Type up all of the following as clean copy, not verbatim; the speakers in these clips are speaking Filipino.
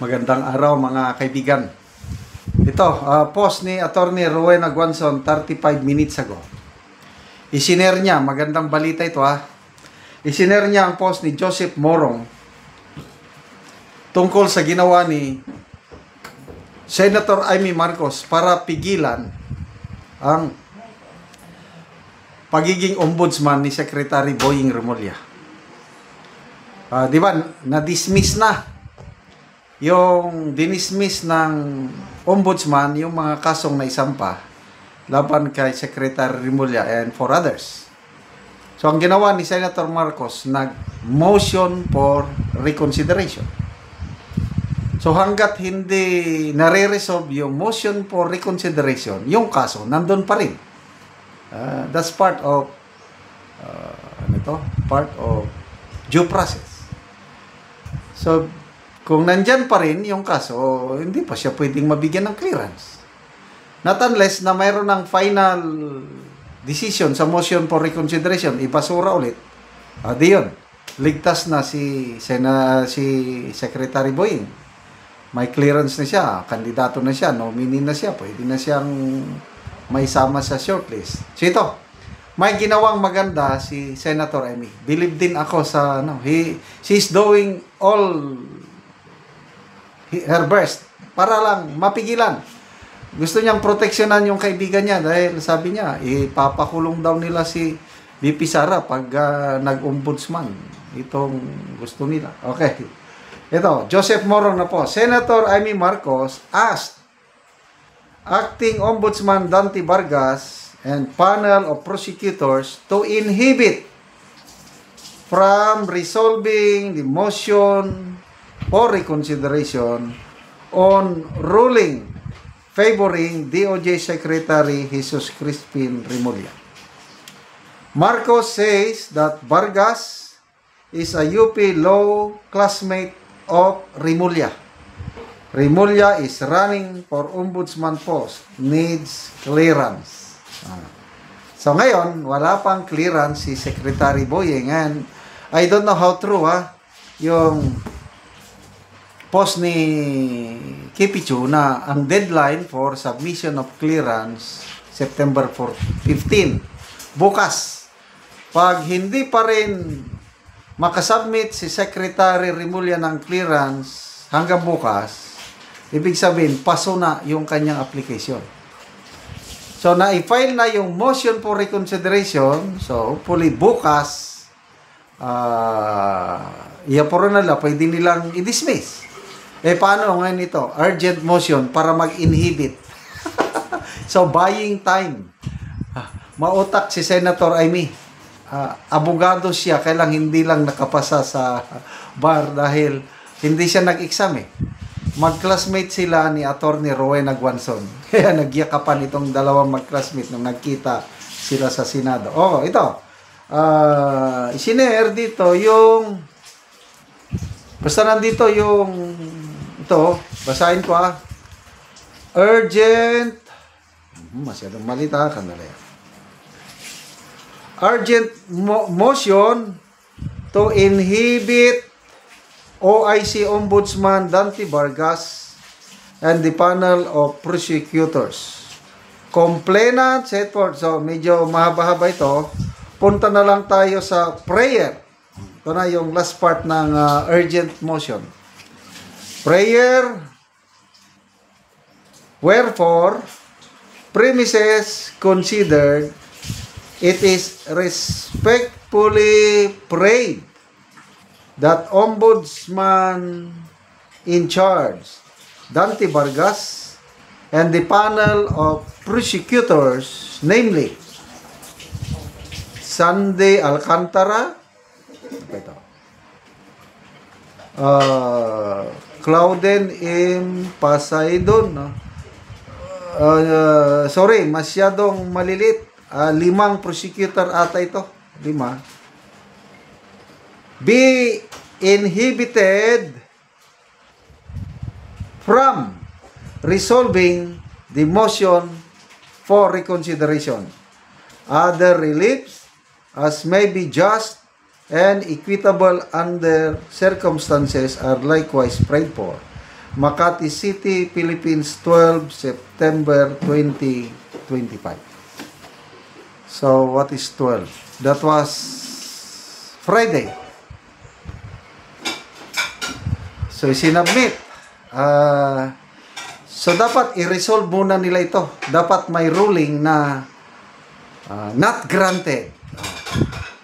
Magandang araw mga kaibigan. Ito, post ni Attorney Rowena Guanzon 35 minutes ago. Isinare niya, magandang balita ito Isinare niya ang post ni Joseph Morong tungkol sa ginawa ni Senator Amy Marcos para pigilan ang pagiging ombudsman ni Secretary Boying Remulla. Di ba, na-dismiss na yung dinismiss ng ombudsman yung mga kasong naisampa laban kay Secretary Remulla and for others. So ang ginawa ni Senator Marcos, nag-motion for reconsideration. So hanggat hindi nare-resolve yung motion for reconsideration, yung kaso nandun pa rin. That's part of part of due process. So kung nandyan pa rin yung kaso, hindi pa siya pwedeng mabigyan ng clearance. Not unless na mayroon ng final decision sa motion for reconsideration, ipasura ulit. Di yun. Ligtas na si Secretary Boying. May clearance na siya, kandidato na siya, nominee na siya, pwede na siyang may sama sa shortlist. So ito, may ginawang maganda si Senator Amy. Believe din ako sa, she's doing all her best para lang mapigilan. Gusto niyang proteksyonan yung kaibigan niya dahil sabi niya, ipapakulong daw nila si VP Sara pag nag-ombudsman. Itong gusto nila. Okay. Ito, Joseph Morong na po. Senator Amy Marcos asked Acting Ombudsman Dante Vargas and panel of prosecutors to inhibit from resolving the motion for reconsideration on ruling favoring DOJ Secretary Jesus Crispin Remulla. Marcos says that Vargas is a UP law classmate of Remulla. Remulla is running for ombudsman post, needs clearance. So ngayon, wala pang clearance si Secretary Boying, and I don't know how true yung post ni Kipichu na ang deadline for submission of clearance September 15. Bukas. Pag hindi pa rin makasubmit si Secretary Remulla ng clearance hanggang bukas, ibig sabihin, paso na yung kanyang application. So, na-file na yung motion for reconsideration. So, hopefully, bukas, iyapuro nila, pwede nilang i-dismiss. Paano ngayon ito? Urgent motion para mag-inhibit. So, buying time. Mautak si Senator Amy. Abogado siya, kailang hindi lang nakapasa sa bar dahil hindi siya nag-exam Mag-classmate sila ni Attorney Rowena Guanzon. Kaya nagyakapan itong dalawang mag-classmate nung nagkita sila sa Senado. Ito. Isinare dito yung basta nandito yung ito, basahin ko urgent masyadong malita, kandali. Urgent motion to inhibit OIC Ombudsman Dante Vargas and the panel of prosecutors. Complainant set forth. So, medyo mahaba-haba ito. Punta na lang tayo sa prayer. Ito na yung last part ng urgent motion. Prayer, wherefore, premises considered, it is respectfully prayed that Ombudsman in charge, Dante Vargas, and the panel of prosecutors, namely, Sunday Alcantara, Clauden M. Pasaidon, sorry, masyadong malilit. 5 prosecutor ata ito. 5. Be inhibited from resolving the motion for reconsideration. Other reliefs as may be just and equitable under circumstances are likewise prayed for. Makati City, Philippines, 12 September 2025. So, what is 12? That was Friday. So, sinubmit. So, dapat i-resolve muna nila ito. Dapat may ruling na not granted.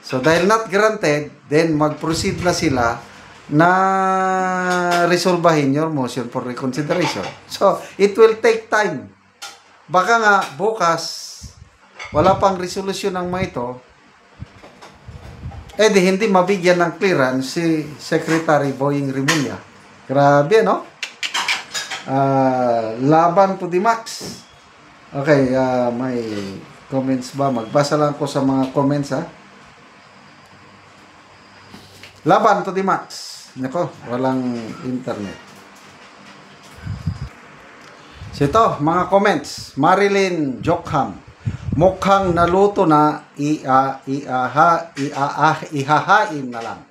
So, dahil not granted, then mag-proceed na sila na resolbahin your motion for reconsideration. So, it will take time. Baka nga, bukas, wala pang resolusyon ng mga ito, di hindi mabigyan ng clearance si Secretary Boying Rimulya. Grabe, no? Laban to the max. Okay, may comments ba? Magbasa lang ko sa mga comments, ha? Laban to the max. Nako, walang internet. So ito, mga comments. Marilyn Jokham. Mukhang naluto na, ihahain na lang.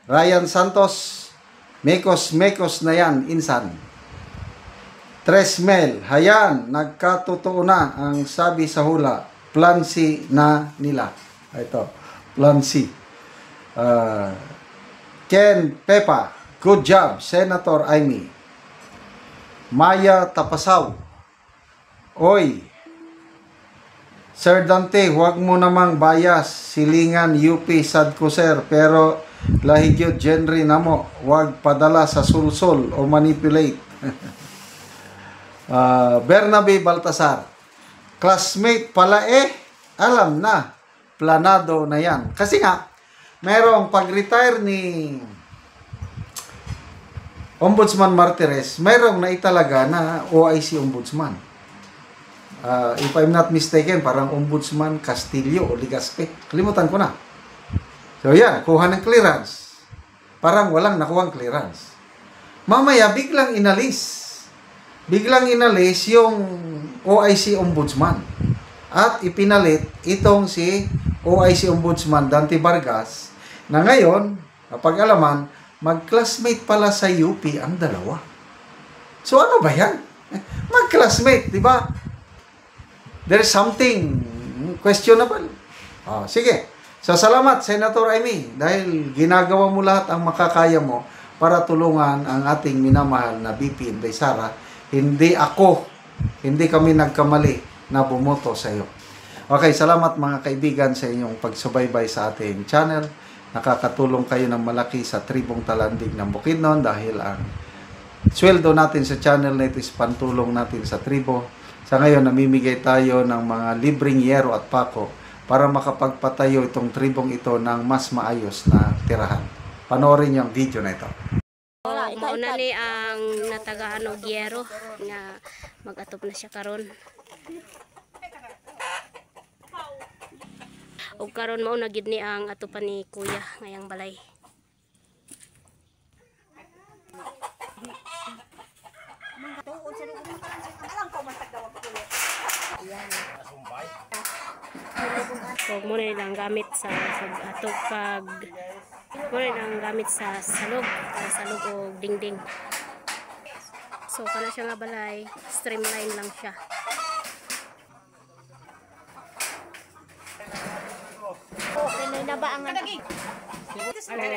Ryan Santos, mekos na yan, insan. Tresmel, hayan, nagkatotoo na ang sabi sa hula, plan C na nila. Ito, plan C. Ken Pepa, good job, Senator Amy. Maya Tapasaw, oy, Sir Dante, huwag mo namang bias, silingan UP Sadko sir, pero lahigyo genre na mo, huwag padala sa sulsol o manipulate. Bernabe Baltasar, classmate pala alam na, planado na yan. Kasi nga, merong pag-retire ni Ombudsman Martires, merong naitalaga na OIC Ombudsman. If I'm not mistaken, parang Ombudsman Castillo o Ligaspe. Kalimutan ko na. So yan, kuha ng clearance. Parang walang nakuhang clearance. Mamaya, biglang inalis. Biglang inalis yung OIC Ombudsman. At ipinalit itong si OIC Ombudsman Dante Vargas na ngayon, napag-alaman, mag-classmate pala sa UP ang dalawa. So ano ba yan? Mag-classmate, di ba? There's something questionable. Sige. So salamat, Senator Amy, dahil ginagawa mo lahat ang makakaya mo para tulungan ang ating minamahal na BP Inday Sara. Hindi kami nagkamali na bumoto sa iyo. Okay, salamat mga kaibigan sa inyong pagsubaybay sa ating channel. Nakakatulong kayo ng malaki sa tribong Talandig ng Bukidnon dahil ang sweldo natin sa channel na ito is pantulong natin sa tribo. Sa ngayon, namimigay tayo ng mga libreng yero at pako para makapagpatayo itong tribong ito ng mas maayos na tirahan. Panoorin yung video na ito. Mauna ni ang natagaan og yero nga mag-atop na siya karon. Og karon mao na gid ni ang atupan ni kuya ngayang balay. Kung mo na lang gamit sa atop pag mo na lang gamit sa salog para salog o dingding. So kana siya nga balay, streamline lang siya.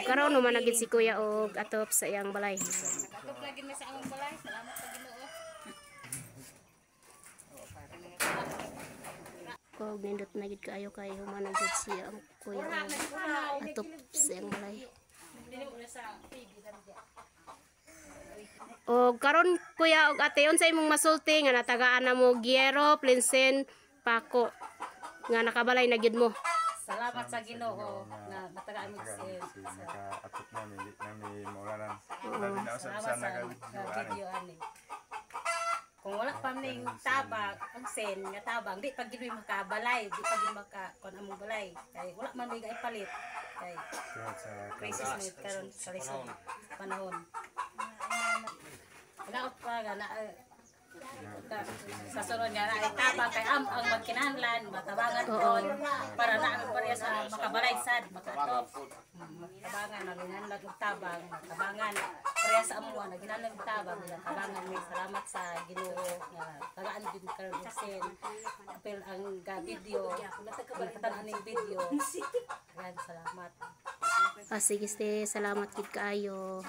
Karon naman nagid si kuya og atop sa iyang balay. Atop lagi na sa among balay. Salamat sa Ginoo. Kog nindot na gid kaayo kay human gid siya ang kuya atop sa iyang balay. Og karon kuya og ate unsay imong masulti nga natagaan na mo gyero, plinsen, pako nga nakabalay na gid mo. Salamat sa Ginoo na natagaan mo si atop na mi maulanan. Salamat sa video ani. Kung wala pa ning tabang, ang sen nga tabang, di pag gid makabalay, di pag gid maka kon among balay. Kay wala man may ipalit. Kay crisis mo karon sa lisod panahon. Wala pa na sa sunod nga na tabang kay ang magkinahanglan matabangan kon para na ang pareha sa makabalay sad makaatop matabangan malingan tabang matabangan pareha sa amuan na ginanang tabang na tabangan may salamat sa Ginoo nga tagaan din karon og sen apel ang video nakatan ning video salamat. Sige, salamat gid kaayo.